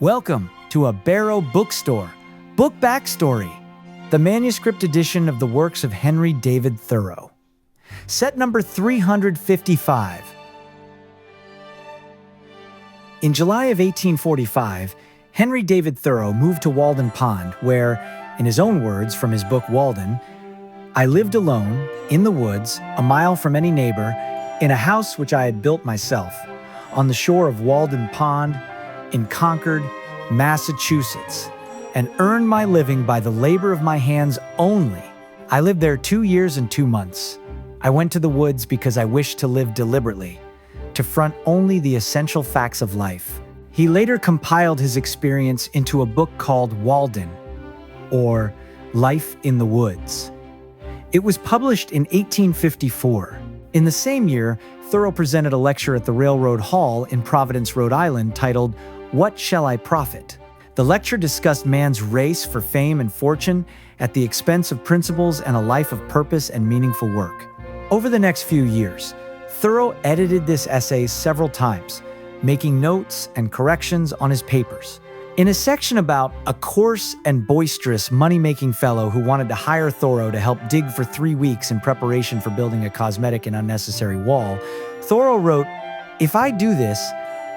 Welcome to a Barrow Bookstore, Book Backstory, the Manuscript Edition of the works of Henry David Thoreau. Set number 355. In July of 1845, Henry David Thoreau moved to Walden Pond, where, in his own words from his book Walden, I lived alone, in the woods, a mile from any neighbor, in a house which I had built myself, on the shore of Walden Pond, in Concord, Massachusetts, and earned my living by the labor of my hands only. I lived there 2 years and 2 months. I went to the woods because I wished to live deliberately, to front only the essential facts of life. He later compiled his experience into a book called Walden, or Life in the Woods. It was published in 1854. In the same year, Thoreau presented a lecture at the Railroad Hall in Providence, Rhode Island, titled What Shall I Profit? The lecture discussed man's race for fame and fortune at the expense of principles and a life of purpose and meaningful work. Over the next few years, Thoreau edited this essay several times, making notes and corrections on his papers. In a section about a coarse and boisterous money-making fellow who wanted to hire Thoreau to help dig for 3 weeks in preparation for building a cosmetic and unnecessary wall, Thoreau wrote, "If I do this,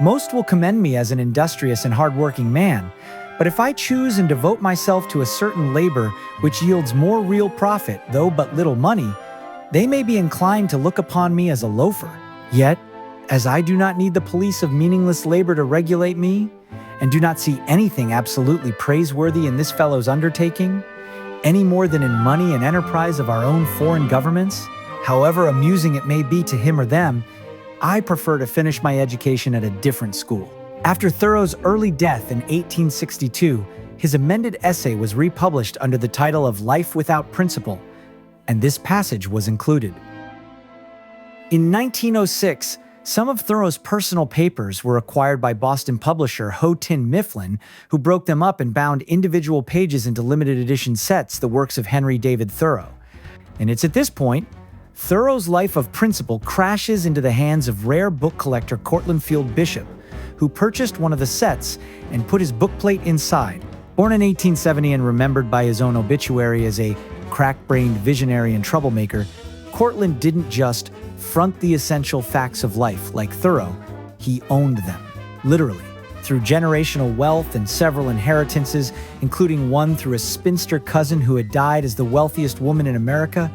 most will commend me as an industrious and hard-working man, but if I choose and devote myself to a certain labor which yields more real profit, though but little money, they may be inclined to look upon me as a loafer. Yet, as I do not need the police of meaningless labor to regulate me, and do not see anything absolutely praiseworthy in this fellow's undertaking, any more than in money and enterprise of our own foreign governments, however amusing it may be to him or them, I prefer to finish my education at a different school." After Thoreau's early death in 1862, his amended essay was republished under the title of Life Without Principle, and this passage was included. In 1906, some of Thoreau's personal papers were acquired by Boston publisher Houghton Mifflin, who broke them up and bound individual pages into limited edition sets, the works of Henry David Thoreau. And it's at this point, Thoreau's life of principle crashes into the hands of rare book collector Cortlandt Field Bishop, who purchased one of the sets and put his bookplate inside. Born in 1870 and remembered by his own obituary as a crackbrained visionary and troublemaker, Cortlandt didn't just front the essential facts of life like Thoreau, he owned them, literally, through generational wealth and several inheritances, including one through a spinster cousin who had died as the wealthiest woman in America.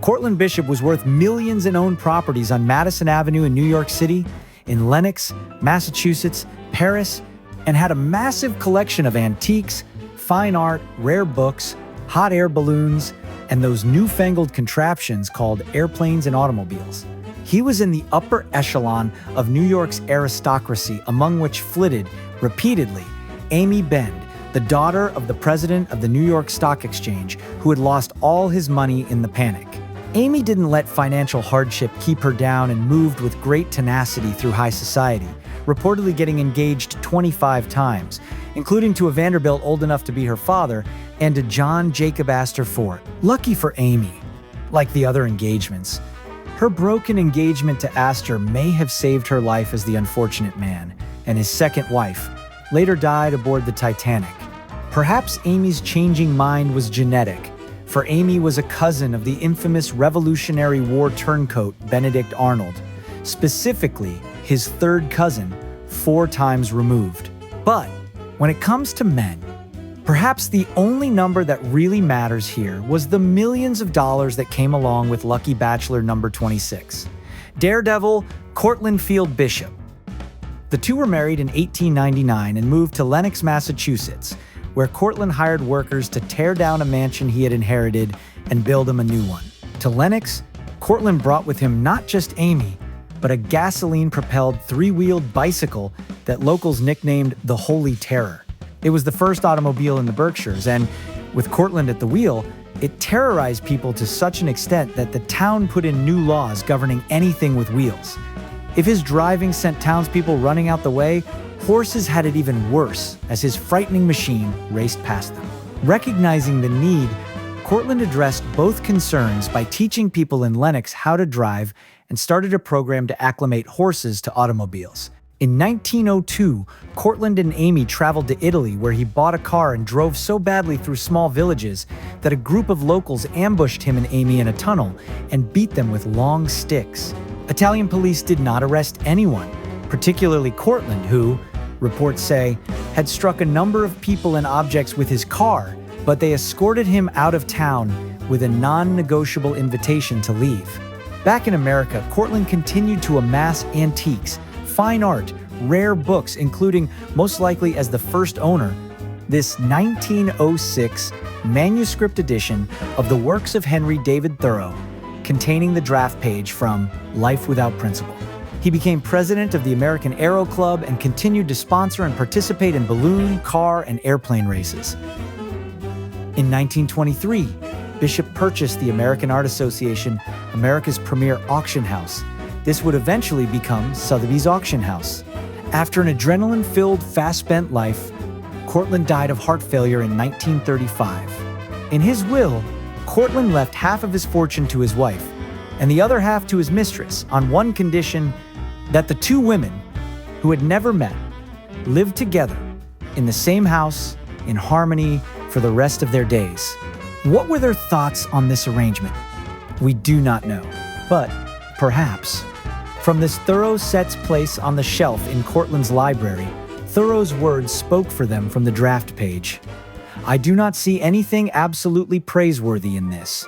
Cortlandt Bishop was worth millions in owned properties on Madison Avenue in New York City, in Lenox, Massachusetts, Paris, and had a massive collection of antiques, fine art, rare books, hot air balloons, and those newfangled contraptions called airplanes and automobiles. He was in the upper echelon of New York's aristocracy, among which flitted, repeatedly, Jaimee Bend, the daughter of the president of the New York Stock Exchange, who had lost all his money in the panic. Jaimee didn't let financial hardship keep her down and moved with great tenacity through high society, reportedly getting engaged 25 times, including to a Vanderbilt old enough to be her father and to John Jacob Astor Ford. Lucky for Jaimee, like the other engagements, her broken engagement to Astor may have saved her life as the unfortunate man, and his second wife later died aboard the Titanic. Perhaps Jaimee's changing mind was genetic, for Jaimee was a cousin of the infamous Revolutionary War turncoat Benedict Arnold, specifically his third cousin, 4 times removed. But when it comes to men, perhaps the only number that really matters here was the millions of dollars that came along with lucky bachelor number 26, daredevil Cortlandt Field Bishop. The two were married in 1899 and moved to Lenox, Massachusetts, where Cortlandt hired workers to tear down a mansion he had inherited and build him a new one. To Lenox, Cortlandt brought with him not just Jaimee, but a gasoline-propelled 3-wheeled bicycle that locals nicknamed the Holy Terror. It was the first automobile in the Berkshires, and with Cortlandt at the wheel, it terrorized people to such an extent that the town put in new laws governing anything with wheels. If his driving sent townspeople running out the way, horses had it even worse as his frightening machine raced past them. Recognizing the need, Cortlandt addressed both concerns by teaching people in Lenox how to drive and started a program to acclimate horses to automobiles. In 1902, Cortland and Amy traveled to Italy, where he bought a car and drove so badly through small villages that a group of locals ambushed him and Amy in a tunnel and beat them with long sticks. Italian police did not arrest anyone, particularly Cortland, who, reports say, had struck a number of people and objects with his car, but they escorted him out of town with a non-negotiable invitation to leave. Back in America, Cortland continued to amass antiques, fine art, rare books, including, most likely as the first owner, this 1906 manuscript edition of the works of Henry David Thoreau, containing the draft page from Life Without Principle. He became president of the American Aero Club and continued to sponsor and participate in balloon, car, and airplane races. In 1923, Bishop purchased the American Art Association, America's premier auction house. This would eventually become Sotheby's Auction House. After an adrenaline-filled, fast-spent life, Cortland died of heart failure in 1935. In his will, Cortland left half of his fortune to his wife and the other half to his mistress on one condition: that the two women, who had never met, lived together in the same house in harmony for the rest of their days. What were their thoughts on this arrangement? We do not know, but perhaps. From this Thoreau set's place on the shelf in Cortland's library, Thoreau's words spoke for them from the draft page. I do not see anything absolutely praiseworthy in this.